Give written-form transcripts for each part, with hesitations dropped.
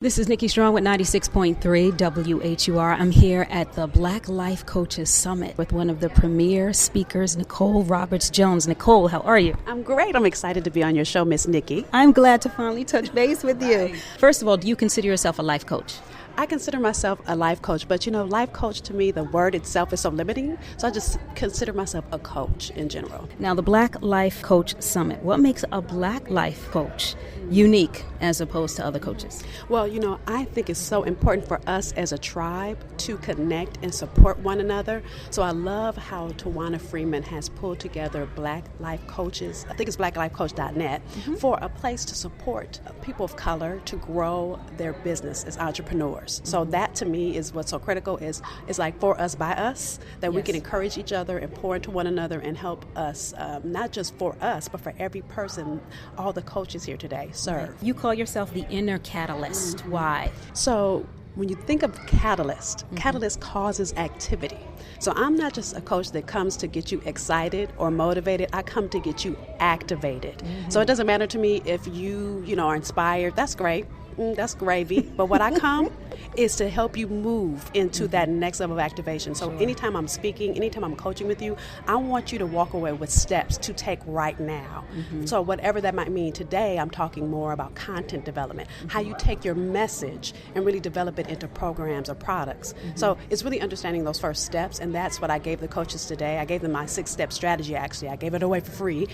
This is Nikki Strong with 96.3 WHUR. I'm here at the Black Life Coaches Summit with one of the premier speakers, Nicole Roberts Jones. Nicole, how are you? I'm great. I'm excited to be on your show, Miss Nikki. I'm glad to finally touch base with you. First of all, do you consider yourself a life coach? I consider myself a life coach, but life coach to me, the word itself is so limiting, so I just consider myself a coach in general. Now, the Black Life Coach Summit, what makes a Black Life Coach unique as opposed to other coaches? Well, I think it's so important for us as a tribe to connect and support one another. So I love how Tawana Freeman has pulled together Black Life Coaches, I think it's blacklifecoach.net, for a place to support people of color to grow their business as entrepreneurs. So that to me is what's so critical is like for us by us, that we can encourage each other and pour into one another and help us, not just for us, but for every person, all the coaches here today serve. You call yourself the inner catalyst. Why? So when you think of catalyst, catalyst causes activity. So I'm not just a coach that comes to get you excited or motivated. I come to get you activated. So it doesn't matter to me if you are inspired. That's great. That's gravy. But what I come is to help you move into that next level of activation. So anytime I'm speaking, anytime I'm coaching with you, I want you to walk away with steps to take right now. So whatever that might mean, today I'm talking more about content development, how you take your message and really develop it into programs or products. So it's really understanding those first steps, and that's what I gave the coaches today. I gave them my 6-step strategy, actually. I gave it away for free,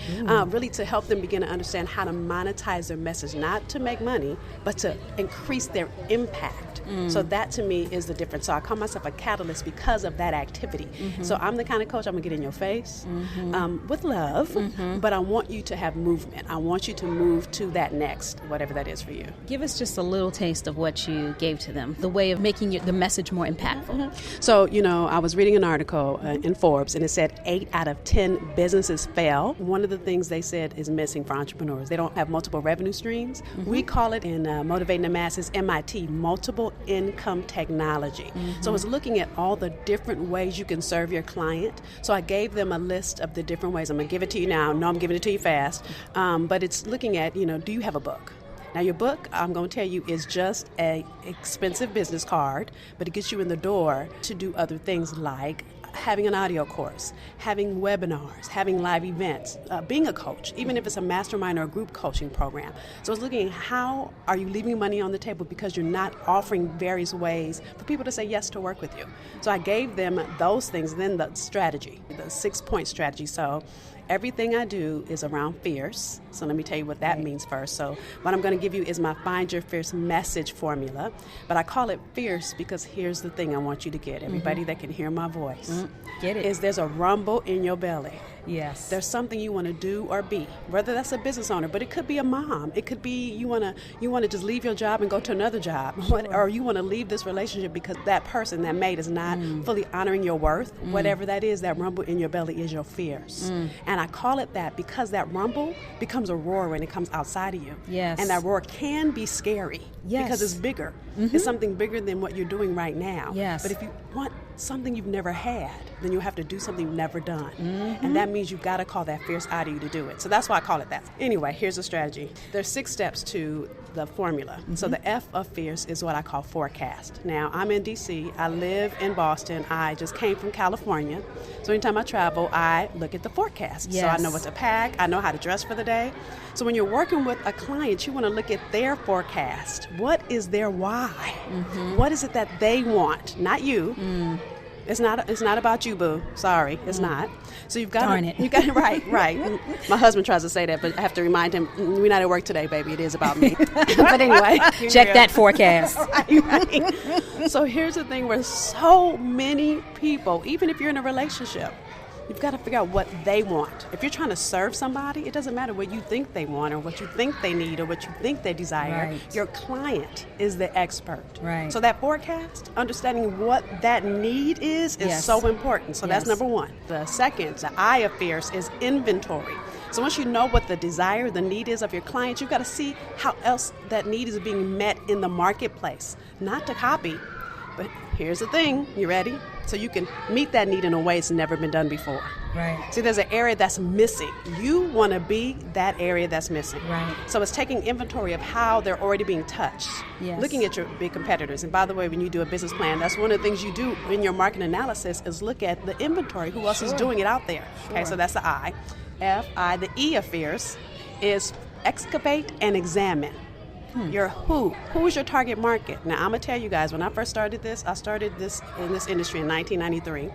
really to help them begin to understand how to monetize their message, not to make money, but to increase their impact. So that to me is the difference. So I call myself a catalyst because of that activity. So I'm the kind of coach I'm going to get in your face with love, but I want you to have movement. I want you to move to that next, whatever that is for you. Give us just a little taste of what you gave to them, the way of making the message more impactful. So, I was reading an article in Forbes, and it said 8 out of 10 businesses fail. One of the things they said is missing for entrepreneurs. They don't have multiple revenue streams. We call it in Motivating the Masses, MIT, multiple income technology. So I was looking at all the different ways you can serve your client. So I gave them a list of the different ways. I'm going to give it to you now. No, I'm giving it to you fast. But it's looking at, do you have a book? Now, your book, I'm going to tell you, is just an expensive business card, but it gets you in the door to do other things like having an audio course, having webinars, having live events, being a coach, even if it's a mastermind or a group coaching program. So I was looking at how are you leaving money on the table because you're not offering various ways for people to say yes to work with you. So I gave them those things, then the strategy, the 6-point strategy. So everything I do is around F.I.E.R.C.E. So let me tell you what that means first. So what I'm going to give you is my Find Your Fierce message formula. But I call it Fierce because here's the thing I want you to get. Everybody that can hear my voice. Get it. Is there's a rumble in your belly. Yes. There's something you want to do or be, whether that's a business owner, but it could be a mom. It could be you want to just leave your job and go to another job, or you want to leave this relationship because that person, that mate, is not fully honoring your worth. Whatever that is, that rumble in your belly is your fears. And I call it that because that rumble becomes a roar when it comes outside of you. Yes. And that roar can be scary because it's bigger. It's something bigger than what you're doing right now. Yes. But if you want something you've never had, then you have to do something you've never done. And that means you've got to call that fierce out of you to do it. So that's why I call it that. Anyway, here's a strategy. There's 6 steps to the formula. So the F of fierce is what I call forecast. Now, I'm in D.C. I live in Boston. I just came from California. So anytime I travel, I look at the forecast. Yes. So I know what to pack. I know how to dress for the day. So when you're working with a client, you want to look at their forecast. What is their why? What is it that they want? Not you. It's not about you, boo. Sorry, it's not. So you've got Darn it. You got it right. My husband tries to say that, but I have to remind him, we're not at work today, baby. It is about me. But anyway, check that forecast. right. So here's the thing: where so many people, even if you're in a relationship, you've got to figure out what they want. If you're trying to serve somebody, it doesn't matter what you think they want or what you think they need or what you think they desire. Right. Your client is the expert. Right. So that forecast, understanding what that need is so important. So that's number 1. The second, the I of fierce, is inventory. So once you know what the desire, the need is of your client, you've got to see how else that need is being met in the marketplace. Not to copy, but here's the thing. You ready? So you can meet that need in a way it's never been done before. Right. See, there's an area that's missing. You want to be that area that's missing. Right. So it's taking inventory of how they're already being touched. Yes. Looking at your big competitors. And by the way, when you do a business plan, that's one of the things you do in your market analysis is look at the inventory. Who else is doing it out there? Okay, so that's the I. F.I. The E of F.I.E.R.C.E is excavate and examine. Your who. Who is your target market? Now, I'm going to tell you guys, when I first started this, I started this in this industry in 1993.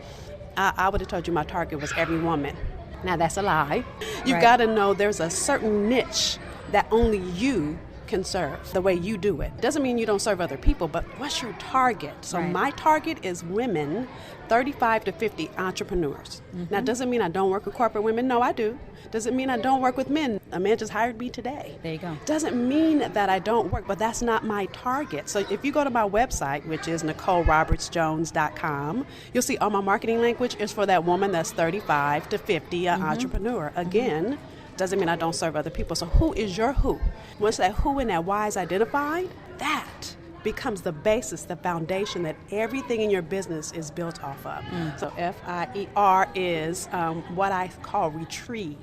I would have told you my target was every woman. Now, that's a lie. You've got to know there's a certain niche that only you can serve the way you do it. Doesn't mean you don't serve other people, but what's your target? So my target is women 35 to 50 entrepreneurs. Now, doesn't mean I don't work with corporate women. No, I do. Doesn't mean I don't work with men. A man just hired me today. There you go. Doesn't mean that I don't work, but that's not my target. So if you go to my website, which is NicoleRobertsJones.com, you'll see all my marketing language is for that woman that's 35 to 50, an entrepreneur. Again, doesn't mean I don't serve other people. So who is your who? Once that who and that why is identified, that becomes the basis, the foundation that everything in your business is built off of. So F.I.E.R. is what I call retrieve.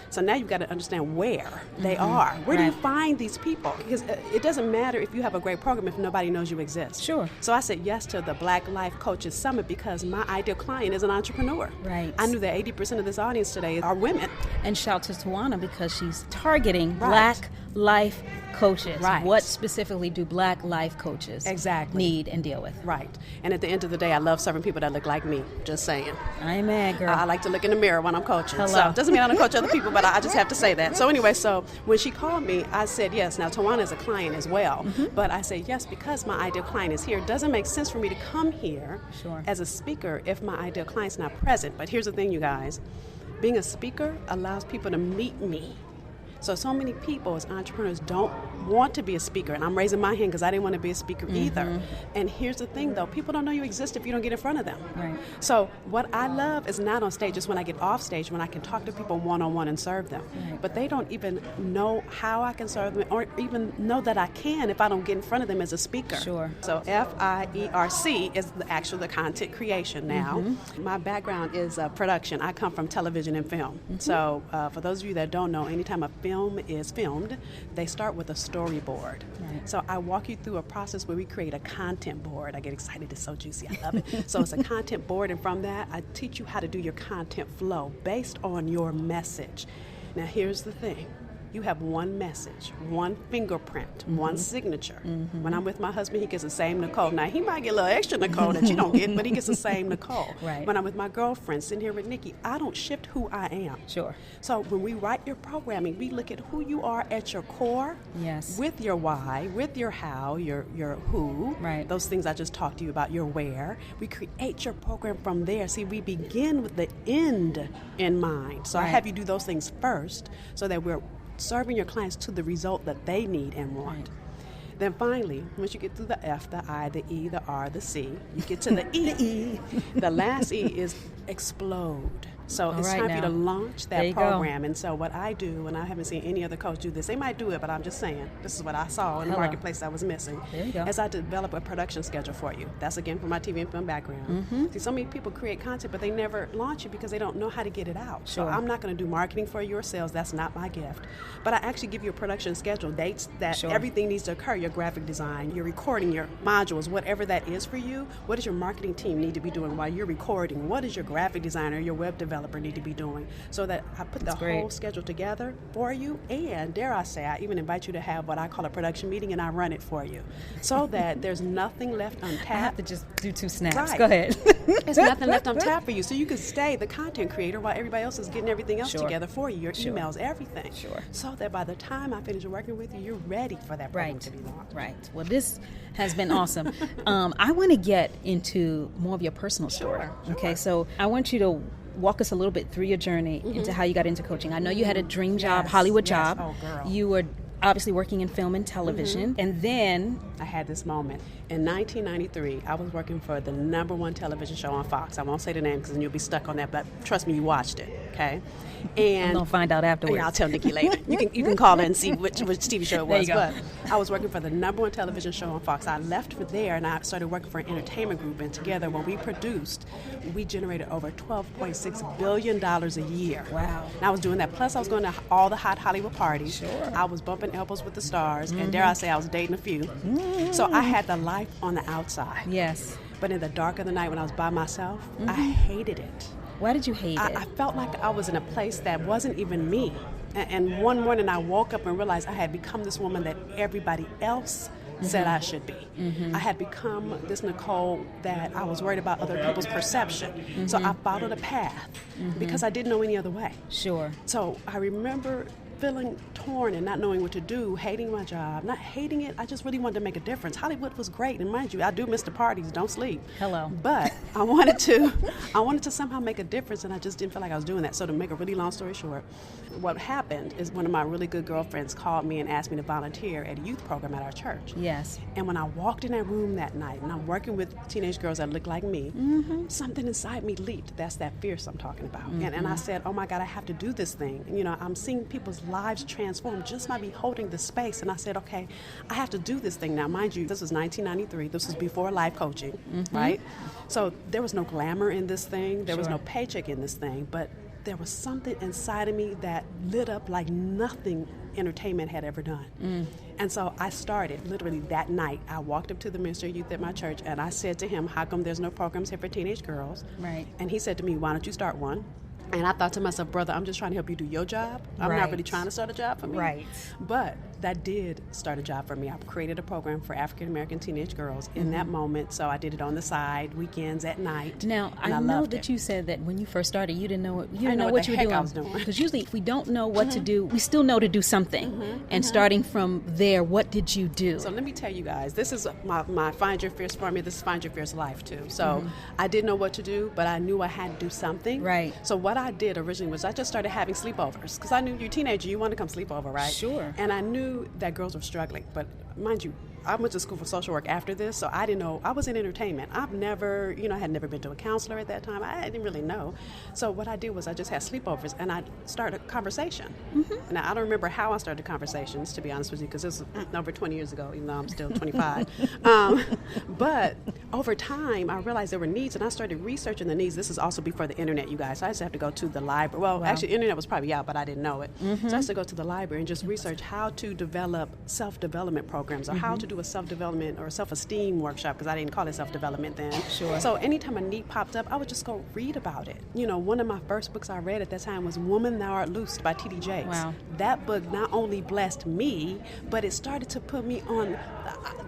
So now you've got to understand where they are. Where do you find these people? Because it doesn't matter if you have a great program if nobody knows you exist. Sure. So I said yes to the Black Life Coaches Summit because my ideal client is an entrepreneur. Right. I knew that 80% of this audience today are women. And shout to Tawana because she's targeting Black Life Coaches. Right. What specifically do Black Life Coaches need and deal with? Right. And at the end of the day, I love serving people that look like me. Just saying. Amen, girl. I like to look in the mirror when I'm coaching. Hello. So it doesn't mean I don't coach other people, but I just have to say that. So anyway, so when she called me, I said yes. Now, Tawana is a client as well. But I said yes because my ideal client is here. It doesn't make sense for me to come here as a speaker if my ideal client's not present. But here's the thing, you guys. Being a speaker allows people to meet me. So many people as entrepreneurs don't want to be a speaker. And I'm raising my hand because I didn't want to be a speaker either. And here's the thing, though. People don't know you exist if you don't get in front of them. Right. So what I love is not on stage. It's when I get off stage, when I can talk to people one-on-one and serve them. Right. But they don't even know how I can serve them or even know that I can if I don't get in front of them as a speaker. Sure. So F.I.E.R.C.E is the content creation now. My background is production. I come from television and film. So for those of you that don't know, anytime a film is filmed, they start with a storyboard. Right. So I walk you through a process where we create a content board. I get excited, it's so juicy, I love it. So it's a content board, and from that, I teach you how to do your content flow based on your message. Now here's the thing. You have one message, one fingerprint, one signature. When I'm with my husband, he gets the same Nicole. Now, he might get a little extra Nicole that you don't get, but he gets the same Nicole. Right. When I'm with my girlfriend, sitting here with Nikki, I don't shift who I am. Sure. So when we write your programming, we look at who you are at your core, with your why, with your how, your who, those things I just talked to you about, your where. We create your program from there. See, we begin with the end in mind. So I have you do those things first so that we're serving your clients to the result that they need and want. Then finally, once you get through the F, the I, the E, the R, the C, you get to the E. The last E is explode. So it's time for you to launch that program. And so what I do, and I haven't seen any other coach do this, they might do it, but I'm just saying, this is what I saw in the marketplace that was missing, is I develop a production schedule for you. That's again from my TV and film background. See, so many people create content, but they never launch it because they don't know how to get it out. So I'm not going to do marketing for your sales. That's not my gift. But I actually give you a production schedule, dates that everything needs to occur, your graphic design, your recording, your modules, whatever that is for you. What does your marketing team need to be doing while you're recording? What does your graphic designer, your web developer need to be doing, so that I put the whole schedule together for you, and dare I say, I even invite you to have what I call a production meeting, and I run it for you, so that there's nothing left untapped. I have to just do 2 snaps. Go ahead. There's nothing left untapped for you, so you can stay the content creator while everybody else is getting everything else together for you, your emails, everything. So that by the time I finish working with you, you're ready for that program to be launched. Right. Well, this has been awesome. I want to get into more of your personal story. Okay, so I want you to walk us a little bit through your journey into how you got into coaching. I know you had a dream job, Hollywood job. Oh, girl. You were obviously working in film and television, and then I had this moment. In 1993, I was working for the #1 television show on Fox. I won't say the name because then you'll be stuck on that, but trust me, you watched it, okay? And I'm going to find out afterwards. Yeah, I'll tell Nikki later. You can call her and see which TV show it was. There you go. But I was working for the #1 television show on Fox. I left for there and I started working for an entertainment group. And together, when we produced, we generated over $12.6 billion a year. Wow. And I was doing that. Plus, I was going to all the hot Hollywood parties. Sure. I was bumping elbows with the stars. And dare I say, I was dating a few. So I had the life on the outside. Yes. But in the dark of the night when I was by myself, I hated it. Why did you hate it? I felt like I was in a place that wasn't even me. And one morning I woke up and realized I had become this woman that everybody else said I should be. I had become this Nicole that I was worried about other people's perception. So I followed a path because I didn't know any other way. Sure. So I remember feeling torn and not knowing what to do, hating my job, not hating it, I just really wanted to make a difference. Hollywood was great, and mind you, I do miss the parties, don't sleep. Hello. But I wanted to somehow make a difference, and I just didn't feel like I was doing that. So to make a really long story short, what happened is one of my really good girlfriends called me and asked me to volunteer at a youth program at our church. Yes. And when I walked in that room that night, and I'm working with teenage girls that look like me, something inside me leaped. That's that fierce I'm talking about. And I said, oh my God, I have to do this thing. You know, I'm seeing people's lives transform just by beholding the space. And I said, okay, I have to do this thing now. Mind you, this was 1993. This was before life coaching, right? So there was no glamour in this thing. There was no paycheck in this thing. But there was something inside of me that lit up like nothing entertainment had ever done. And so I started literally that night. I walked up to the minister of youth at my church and I said to him, how come there's no programs here for teenage girls? Right. And he said to me, why don't you start one? And I thought to myself, brother, I'm just trying to help you do your job. I'm not really trying to start a job for me. Right. But that did start a job for me. I created a program for African-American teenage girls in that moment. So I did it on the side, weekends, at night. Now, I know that you said that when you first started, you didn't know what you were doing. I was doing. Because usually if we don't know what to do, we still know to do something. And starting from there, what did you do? So let me tell you guys, this is my Find Your Fierce formula. This is Find Your Fierce life, too. So I didn't know what to do, but I knew I had to do something. Right. So what I did originally was I just started having sleepovers. Because I knew you're a teenager, you want to come sleep over, right? Sure. And I knew that girls were struggling. But mind you, I went to school for social work after this, so I didn't know. I was in entertainment. I've never, I had never been to a counselor at that time. I didn't really know. So what I did was I just had sleepovers, and I started a conversation. Now, I don't remember how I started conversations, to be honest with you, because this was over 20 years ago, even though I'm still 25. But over time, I realized there were needs, and I started researching the needs. This is also before the internet, you guys. So I just have to go to the library. Well, actually, the internet was probably out, but I didn't know it. So I used to go to the library and just research how to develop self-development programs or how to do a self-development or self-esteem workshop, because I didn't call it self-development then. Sure. So anytime a need popped up, I would just go read about it. One of my first books I read at that time was Woman Thou Art Loosed by T.D. Jakes. Wow. That book not only blessed me, but it started to put me on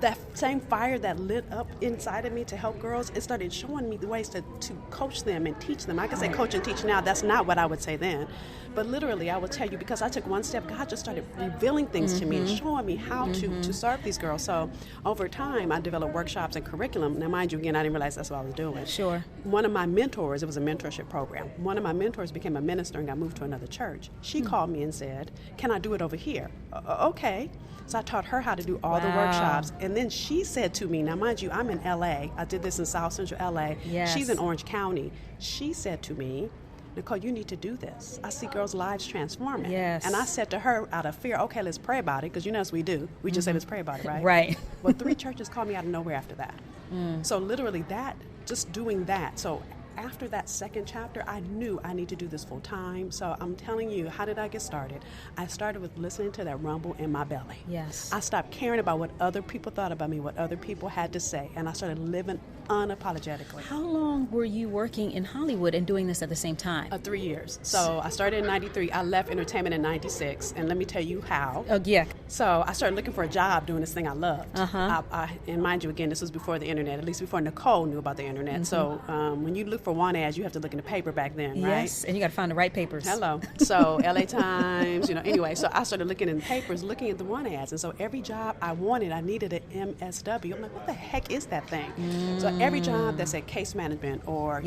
that same fire that lit up inside of me to help girls. It started showing me the ways to coach them and teach them. I can say coach and teach now. That's not what I would say then. But literally, I will tell you, because I took one step, God just started revealing things to me and showing me how to serve these girls. So over time, I developed workshops and curriculum. Now, mind you, again, I didn't realize that's what I was doing. Sure. One of my mentors, it was a mentorship program. One of my mentors became a minister and got moved to another church. She called me and said, can I do it over here? Okay. So I taught her how to do all the workshops. And then she said to me, now mind you, I'm in LA. I did this in South Central LA. Yes. She's in Orange County. She said to me, Nicole, you need to do this. I see girls' lives transforming. Yes. And I said to her, out of fear, okay, let's pray about it, because as we do. We just say, let's pray about it, right? Right. Well, 3 churches called me out of nowhere after that. So literally just doing that. So after that second chapter, I knew I need to do this full time. So I'm telling you, how did I get started? I started with listening to that rumble in my belly. Yes. I stopped caring about what other people thought about me, what other people had to say, and I started living unapologetically. How long were you working in Hollywood and doing this at the same time? 3 years. So I started in 93. I left entertainment in 96, and let me tell you how. Oh, yeah. So I started looking for a job doing this thing I loved. And mind you, again, this was before the internet, at least before Nicole knew about the internet. So when you look for want ads, you have to look in the paper back then, right? Yes, and you got to find the right papers. Hello. So LA Times, anyway. So I started looking in the papers, looking at the want ads. And so every job I wanted, I needed an MSW. I'm like, what the heck is that thing? So every job that said case management or,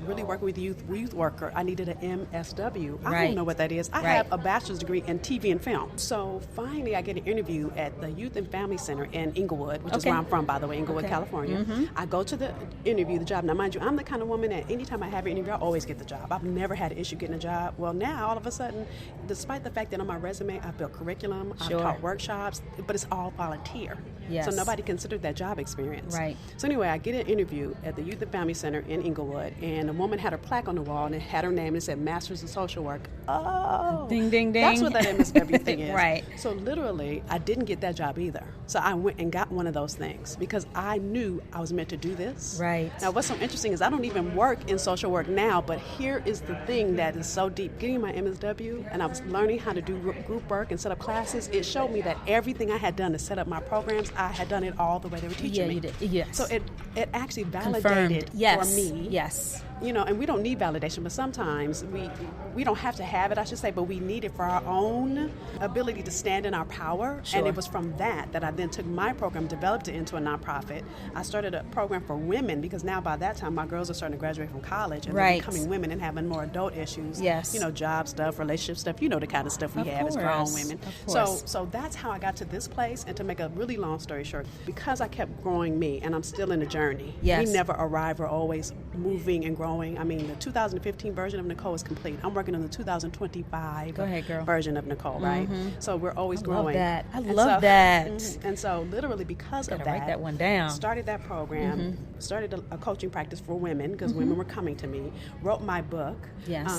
really working with youth worker, I needed an MSW. I don't know what that is. I have a bachelor's degree in TV and film. So finally I get an interview at the Youth and Family Center in Inglewood, which is where I'm from, by the way, Inglewood, California. I go to the interview, the job. Now, mind you, I'm the kind of woman that anytime I have an interview, I always get the job. I've never had an issue getting a job. Well, now, all of a sudden, despite the fact that on my resume, I've built curriculum, I've taught workshops, but it's all volunteer. So nobody considered that job experience. Right. So anyway, I get an interview at the Youth and Family Center in Inglewood, and a woman had her plaque on the wall, and it had her name, and it said Masters of Social Work. Oh, ding, ding, ding. That's what that MSW thing is. Right. So literally, I didn't get that job either. So I went and got one of those things because I knew I was meant to do this. Right. Now, what's so interesting is I don't even work in social work now, but here is the thing that is so deep. Getting my MSW, and I was learning how to do group work and set up classes, it showed me that everything I had done to set up my programs, I had done it all the way they were teaching me. You did. Yes. So it actually validated for me. Yes. You know, and we don't need validation, but sometimes we don't have to have it, I should say, but we need it for our own ability to stand in our power. And it was from that I then took my program, developed it into a nonprofit. I started a program for women because now by that time my girls are starting to graduate from college and they're becoming women and having more adult issues. Yes. You know, job stuff, relationship stuff, you know the kind of stuff we have as grown women. So that's how I got to this place. And to make a really long story short, because I kept growing me and I'm still in the journey. Yes. We never arrive, we're always moving and growing. I mean, the 2015 version of Nicole is complete. I'm working on the 2025 version of Nicole, right? So we're always growing. I love that. And so literally because of that, write that one down. Started that program, started a coaching practice for women because women were coming to me, wrote my book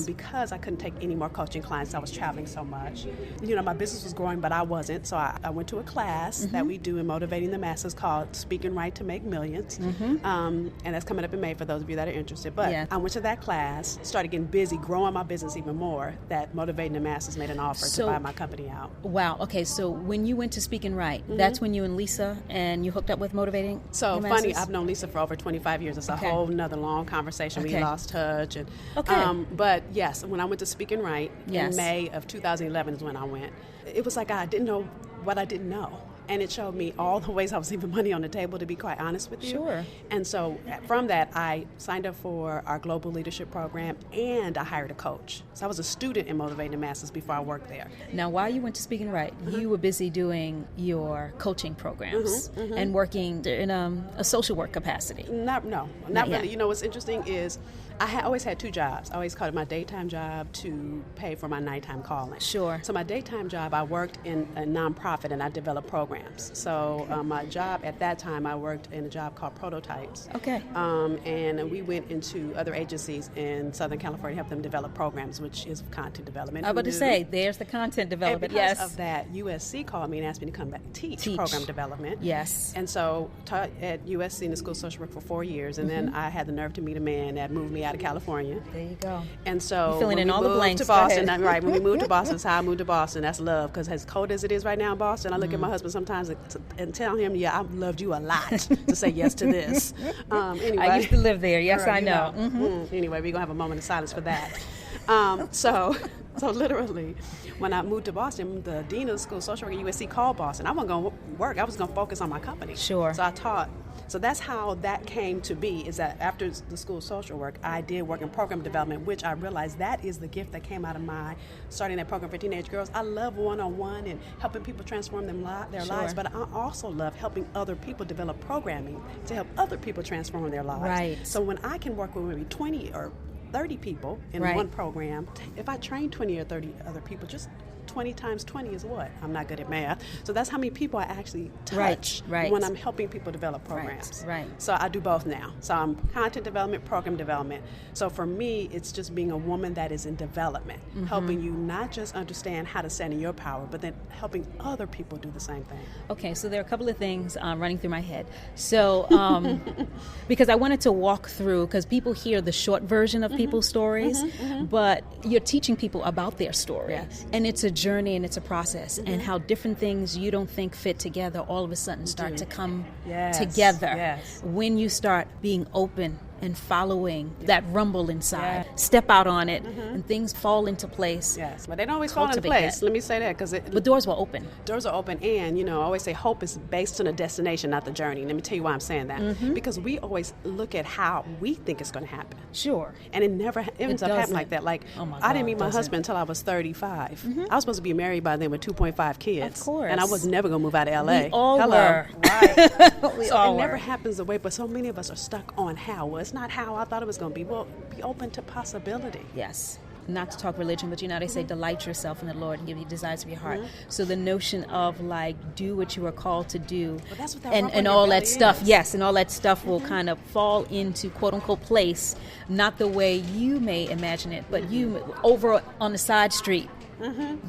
because I couldn't take any more coaching clients. I was traveling so much. You know, my business was growing, but I wasn't. So I went to a class that we do in Motivating the Masses called Speaking Right to Make Millions. And that's coming up in May for those of you that are interested. But I went to that class, started getting busy, growing my business even more, that Motivating the Masses made an offer to buy my company out. Wow. Okay, so when you went to Speaking Right, that's when you and Lisa and you hooked up with Motivating So the funny, Masses? I've known Lisa for over 25 years. It's a whole nother long conversation. We lost touch. And, but yes, when I went to Speaking Right in May of 2011 is when I went. It was like I didn't know what I didn't know. And it showed me all the ways I was leaving money on the table, to be quite honest with you. Sure. And so from that, I signed up for our global leadership program, and I hired a coach. So I was a student in Motivating the Masses before I worked there. Now, while you went to Speaking Right, you were busy doing your coaching programs and working in a social work capacity. Not really. You know, what's interesting is I always had two jobs. I always called it my daytime job to pay for my nighttime calling. Sure. So my daytime job, I worked in a nonprofit and I developed programs. So my job at that time, I worked in a job called Prototypes. Okay. And we went into other agencies in Southern California to help them develop programs, which is content development. I was about to say, there's the content development. And because of that, USC called me and asked me to come back and teach program development. Yes. And so taught at USC in the School of Social Work for 4 years, and then I had the nerve to meet a man that moved me out of California. There you go. And so you're filling in all the blanks. To Boston, right? When we moved to Boston, that's how I moved to Boston. That's love, because as cold as it is right now in Boston, I look at my husband sometimes and tell him, "Yeah, I've loved you a lot to say yes to this." Anyway, I used to live there. Yes, right, I know. Anyway, we're gonna have a moment of silence for that. So literally, when I moved to Boston, the dean of the School of Social Work at USC called Boston. I wasn't going to work. I was going to focus on my company. Sure. So I taught. So that's how that came to be, is that after the School of Social Work, I did work in program development, which I realized that is the gift that came out of my starting that program for teenage girls. I love one-on-one and helping people transform their lives, but I also love helping other people develop programming to help other people transform their lives. Right. So when I can work with maybe 20 or 30 people in one program, if I train 20 or 30 other people, just 20 times 20 is what? I'm not good at math. So that's how many people I actually touch when I'm helping people develop programs. Right. So I do both now. So I'm content development, program development. So for me, it's just being a woman that is in development, helping you not just understand how to stand in your power, but then helping other people do the same thing. Okay, so there are a couple of things running through my head. So because I wanted to walk through, because people hear the short version of people's stories, but you're teaching people about their story. Yes. And it's a journey and it's a process, and how different things you don't think fit together all of a sudden start to come together when you start being open and following that rumble inside. Step out on it, and things fall into place. Yes, but they don't always fall into place. Let me say that, because but doors will open. Doors are open, and I always say hope is based on a destination, not the journey. Let me tell you why I'm saying that. Because we always look at how we think it's going to happen. Sure. And it never ends up happening like that. Like, I didn't meet my husband until I was 35. I was supposed to be married by then with 2.5 kids. Of course. And I was never going to move out of L.A. We all were. Right. We so all it never were. happens the way, but so many of us are stuck on how. Well, it's not how I thought it was going to be. Well, be open to possibility. Yes. Not to talk religion, but they say delight yourself in the Lord and give you desires of your heart. So the notion of like do what you are called to do, well, that's what that and all that stuff, and all that stuff will kind of fall into quote unquote place, not the way you may imagine it, but you over on the side street.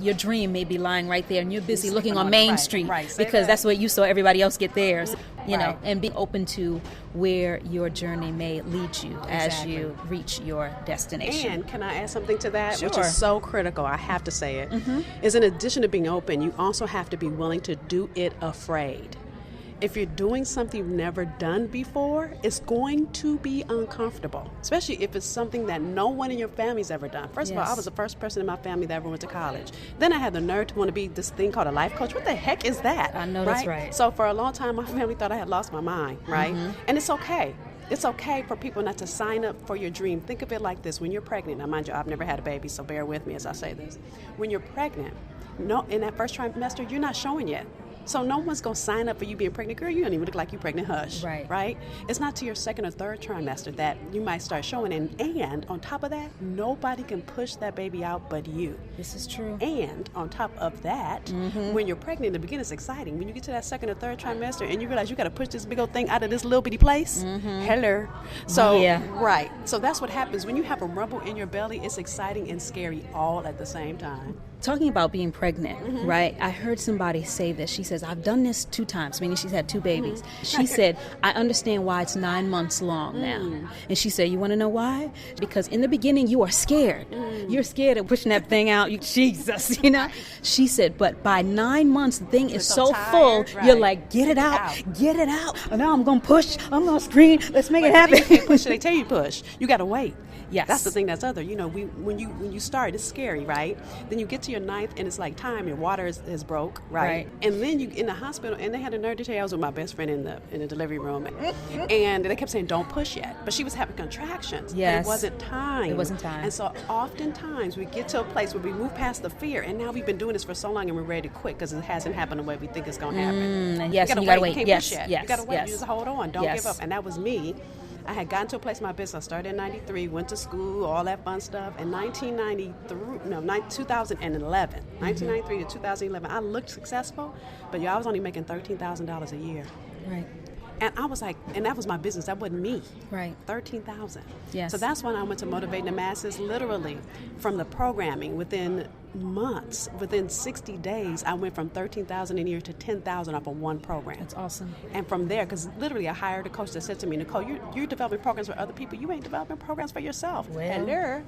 Your dream may be lying right there, and you're busy looking on Main Street because that's where you saw everybody else get theirs. You know, and be open to where your journey may lead you as you reach your destination. And can I add something to that, Sure. which is so critical? I have to say it. Is in addition to being open, you also have to be willing to do it afraid. If you're doing something you've never done before, it's going to be uncomfortable, especially if it's something that no one in your family's ever done. First of all, I was the first person in my family that ever went to college. Then I had the nerve to want to be this thing called a life coach. What the heck is that? I know, that's right. So for a long time, my family thought I had lost my mind, right? And it's okay. It's okay for people not to sign up for your dream. Think of it like this. When you're pregnant, now mind you, I've never had a baby, so bear with me as I say this. When you're pregnant, in that first trimester, you're not showing yet. So no one's going to sign up for you being pregnant. Girl, you don't even look like you're pregnant. Hush. Right? It's not to your second or third trimester that you might start showing. And on top of that, nobody can push that baby out but you. This is true. And on top of that, when you're pregnant, in the beginning, it's exciting. When you get to that second or third trimester and you realize you got to push this big old thing out of this little bitty place. Hello. So, right. So that's what happens. When you have a rumble in your belly, it's exciting and scary all at the same time. Talking about being pregnant, right? I heard somebody say this. She says, I've done this 2 times, meaning she's had 2 babies. She said, I understand why it's 9 months long now. And she said, you want to know why? Because in the beginning, you are scared. You're scared of pushing that thing out. Jesus, She said, but by 9 months, the thing is so tired, full, you're like, get it out. Get it out. And now I'm going to push. I'm going to scream. Let's make it happen. You can't push it. They tell you to push. You got to wait. Yes. That's the thing that's other. When you start, it's scary, right? Then you get to your 9th and it's like time. Your water is broke, right? And then you in the hospital, and they had a nerve to tell you I was with my best friend in the delivery room, and they kept saying don't push yet, but she was having contractions. Yes. And it wasn't time. It wasn't time. And so oftentimes we get to a place where we move past the fear, and now we've been doing this for so long, and we're ready to quit because it hasn't happened the way we think it's going to happen. Yes, you gotta wait. You can't Yes, push yet. yes, You got to wait. yes. You just hold on. Don't Yes. give up. And that was me. I had gotten to a place in my business. I started in 93, went to school, all that fun stuff. In 1993 to 2011, I looked successful, but I was only making $13,000 a year. Right. And I was like, and that was my business. That wasn't me. Right. $13,000. Yes. So that's when I went to Motivating the Masses, literally from the programming. Within months, within 60 days, I went from $13,000 a year to $10,000 off of one program. That's awesome. And from there, because literally I hired a coach that said to me, Nicole, you're developing programs for other people. You ain't developing programs for yourself. Well, Hello.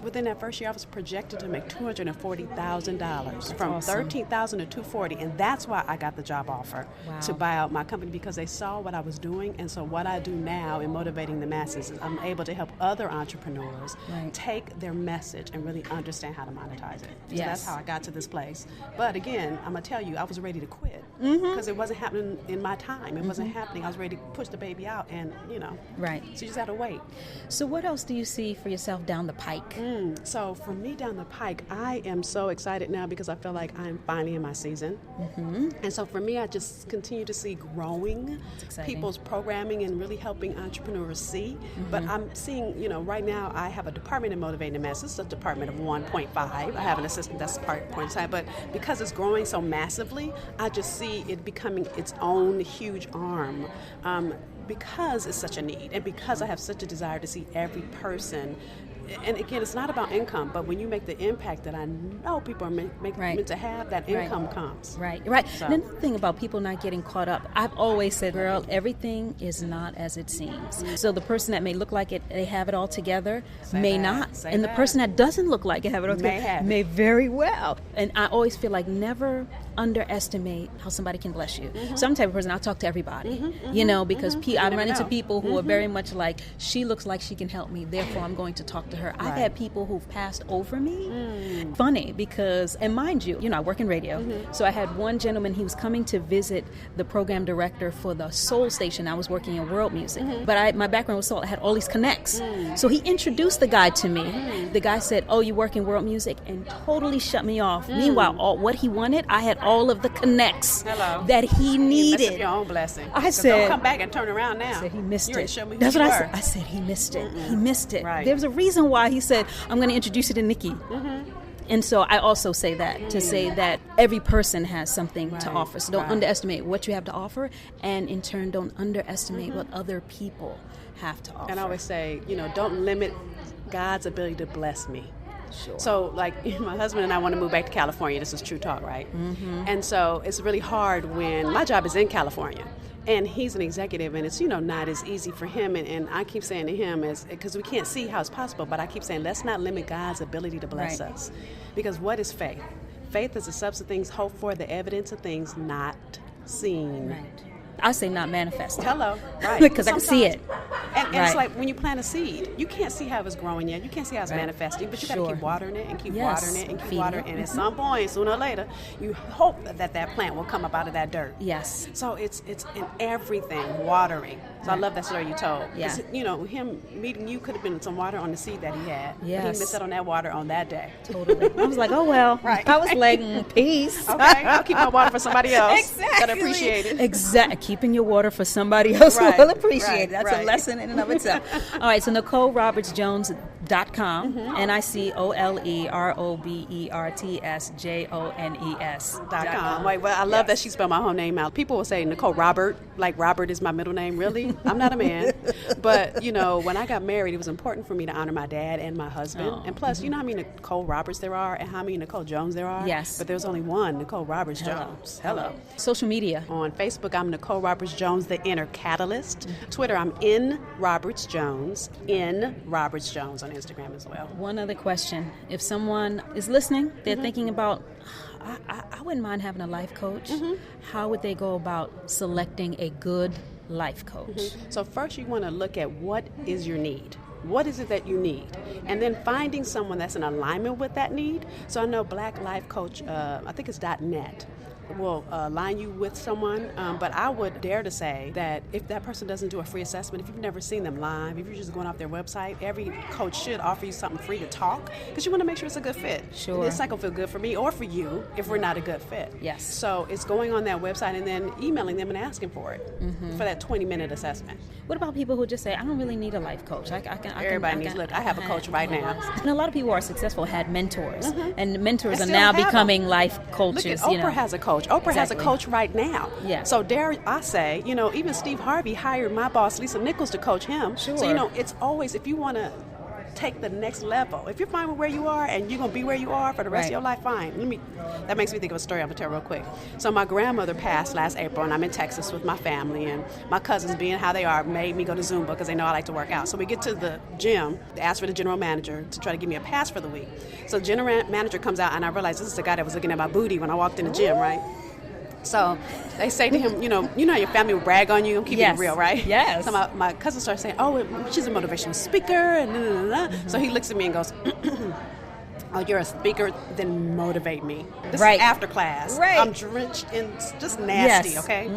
Within that first year, I was projected to make $240,000 from awesome. $13,000 to $240,000, and that's why I got the job offer to buy out my company, because they saw what I was doing. And so what I do now in Motivating the Masses is I'm able to help other entrepreneurs take their message and really understand how to monetize it. So that's how I got to this place. But again, I'm going to tell you, I was ready to quit because it wasn't happening in my time. It wasn't happening. I was ready to push the baby out, and Right. So you just got to wait. So what else do you see for yourself down the pike? So for me down the pike, I am so excited now because I feel like I'm finally in my season. And so for me, I just continue to see growing people's programming and really helping entrepreneurs see. But I'm seeing, right now I have a department in Motivating the Masses. It's a department of 1.5. I have an assistant that's part point time. But because it's growing so massively, I just see it becoming its own huge arm. Because it's such a need, and because I have such a desire to see every person. And again, it's not about income, but when you make the impact that I know people are meant to have, that income comes. Right. So. And another thing about people not getting caught up, I've always said, girl, everything is not as it seems. So the person that may look like they have it all together may not. The person that doesn't look like it have it all together may very well. And I always feel like never underestimate how somebody can bless you. So I'm the type of person, I'll talk to everybody, you know, because I run into people who are very much like, she looks like she can help me, therefore I'm going to talk to her. I've had people who've passed over me. Funny, because, and mind you, I work in radio. So I had one gentleman, he was coming to visit the program director for the soul station. I was working in world music. But my background was soul. I had all these connects. So he introduced the guy to me. The guy said, "Oh, you work in world music," and totally shut me off. Meanwhile, what he wanted, I had all of the connects that he needed. You messed up your own blessing. I said, "Don't come back and turn around now." I said, he missed it. Show me who That's you what were. I said. He missed it. He missed it. Right. There's a reason why he said, "I'm going to introduce you to Nikki." And so I also say that, to say that every person has something to offer. So don't underestimate what you have to offer, and in turn, don't underestimate what other people have to offer. And I always say, don't limit God's ability to bless me. Sure. So, like, my husband and I want to move back to California. This is true talk, right? And so it's really hard when my job is in California. And he's an executive, and it's, not as easy for him. And I keep saying to him, because we can't see how it's possible, but I keep saying, let's not limit God's ability to bless us. Because what is faith? Faith is the substance of things hoped for, the evidence of things not seen. Right. I say not manifest. Hello. Right. Because I can see it. And it's like when you plant a seed, you can't see how it's growing yet. You can't see how it's manifesting, but you got to keep watering it and keep watering it and keep watering it. And at some point, sooner or later, you hope that plant will come up out of that dirt. Yes. So it's in everything, watering. So I love that story you told. Yeah. Him meeting you could have been some water on the seed that he had. Yes. But he missed out on that water on that day. Totally. I was like, oh, well. Right. I was like, peace. Okay, I'll keep my water for somebody else. Exactly. Gotta appreciate it. Exactly. Keeping your water for somebody else will appreciate it. That's a right. lesson in and of itself. All right, so NicoleRobertsJones.com, NicoleRobertsJones.com. Wait, well, I love that she spelled my whole name out. People will say Nicole Robert, like Robert is my middle name. Really? I'm not a man. But, when I got married, it was important for me to honor my dad and my husband. And plus, you know how many Nicole Roberts there are and how many Nicole Jones there are? Yes. But there's only one Nicole Roberts Jones. Hello. Social media. On Facebook, I'm Nicole Roberts Jones, the Inner Catalyst. Twitter, I'm in Roberts Jones. In Roberts Jones on Instagram as well. One other question. If someone is listening, they're thinking about, I wouldn't mind having a life coach. How would they go about selecting a good life coach? So first you want to look at what is your need. What is it that you need? And then finding someone that's in alignment with that need. So I know Black Life Coach, I think it's .net, will align you with someone, but I would dare to say that if that person doesn't do a free assessment, if you've never seen them live, if you're just going off their website, every coach should offer you something free to talk, because you want to make sure it's a good fit. Sure. It's not going to feel good for me or for you if we're not a good fit. Yes. So it's going on that website and then emailing them and asking for it, for that 20-minute assessment. What about people who just say, I don't really need a life coach? Everybody needs, look, I have a coach right now. And a lot of people who are successful had mentors, and mentors are now becoming life coaches. Look at Oprah has a coach. Oprah has a coach right now. Yeah. So dare I say, even Steve Harvey hired my boss, Lisa Nichols, to coach him. Sure. So, it's always, if you want to take the next level, if you're fine with where you are and you're going to be where you are for the rest of your life, fine. That makes me think of a story I'm going to tell real quick. So my grandmother passed last April, and I'm in Texas with my family, and my cousins, being how they are, made me go to Zumba because they know I like to work out. So we get to the gym, they ask for the general manager to try to give me a pass for the week. So the general manager comes out, and I realize this is the guy that was looking at my booty when I walked in the gym, right? So they say to him, how your family will brag on you. I'm keeping it real, right? Yes. So my cousin starts saying, oh, she's a motivational speaker, and blah, blah, blah. So he looks at me and goes, oh, you're a speaker, then motivate me. This is after class. Right. I'm drenched in just nasty, okay?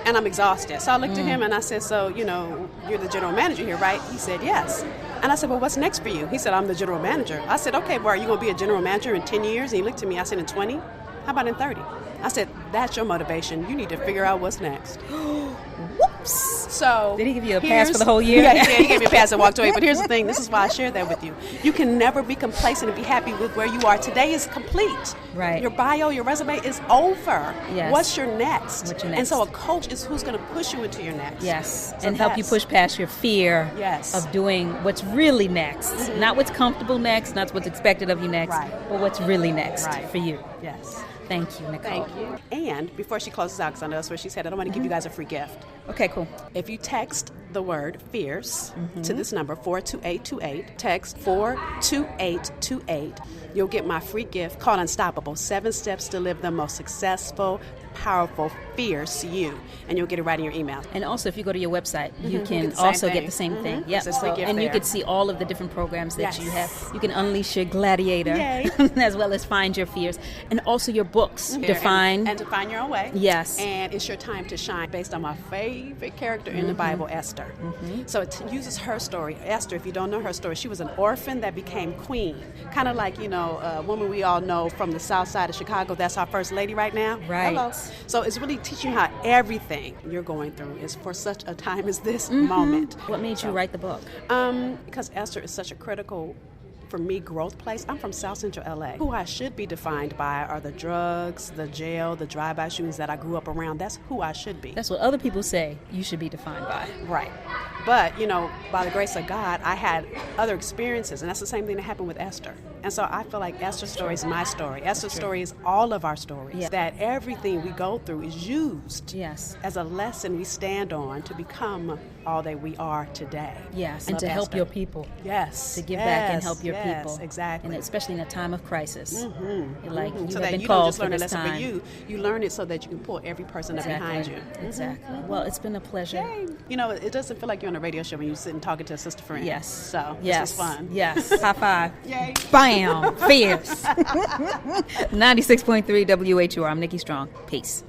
And I'm exhausted. So I looked at him and I said, so, you're the general manager here, right? He said, yes. And I said, well, what's next for you? He said, I'm the general manager. I said, okay, well, are you going to be a general manager in 10 years? And he looked at me, I said, in 20? How about in 30? I said, that's your motivation. You need to figure out what's next. Whoops. So did he give you a pass for the whole year? Yeah, he gave me a pass and walked away. But here's the thing. This is why I shared that with you. You can never be complacent and be happy with where you are. Today is complete. Right. Your bio, your resume is over. Yes. What's your next? What's your next? And so a coach is who's going to push you into your next. Yes. So and help you push past your fear of doing what's really next. Not what's comfortable next, not what's expected of you next, but what's really next for you. Yes. Thank you, Nicole. Thank you. And before she closes out, because I know that's where she's headed, I want to give you guys a free gift. Okay, cool. If you text the word fierce to this number, 42828. Text 42828. You'll get my free gift called Unstoppable, 7 Steps to Live the Most Successful, Powerful, Fierce You. And you'll get it right in your email. And also, if you go to your website, you can also get the same thing. Yep. And you can see all of the different programs that you have. You can unleash your gladiator, as well as find your fears. And also your books, Define. And Define Your Own Way. Yes. And it's your time to shine, based on my favorite character in the Bible, Esther. So it uses her story. Esther, if you don't know her story, she was an orphan that became queen. Kind of like, a woman we all know from the south side of Chicago. That's our first lady right now. Right. Hello. So it's really teaching how everything you're going through is for such a time as this moment. What made you write the book? Because Esther is such a critical, for me, growth place. I'm from South Central LA. Who I should be defined by are the drugs, the jail, the drive-by shootings that I grew up around. That's who I should be. That's what other people say you should be defined by. Right. But, by the grace of God, I had other experiences, and that's the same thing that happened with Esther. And so I feel like Esther's story is my story. Esther's story is all of our stories. Yeah. That everything we go through is used as a lesson we stand on to become all that we are today. Yes, and to help your people. Yes. To give back and help your people. Yes, exactly. And especially in a time of crisis. So you that you don't just learn a lesson for you. You learn it so that you can pull every person up behind you. Exactly. Well, it's been a pleasure. Yay. It doesn't feel like you're on a radio show when you're sitting talking to a sister friend. Yes. So this is fun. Yes. High five. Yay. Bam. Fierce. 96.3 WHUR. I'm Nikki Strong. Peace.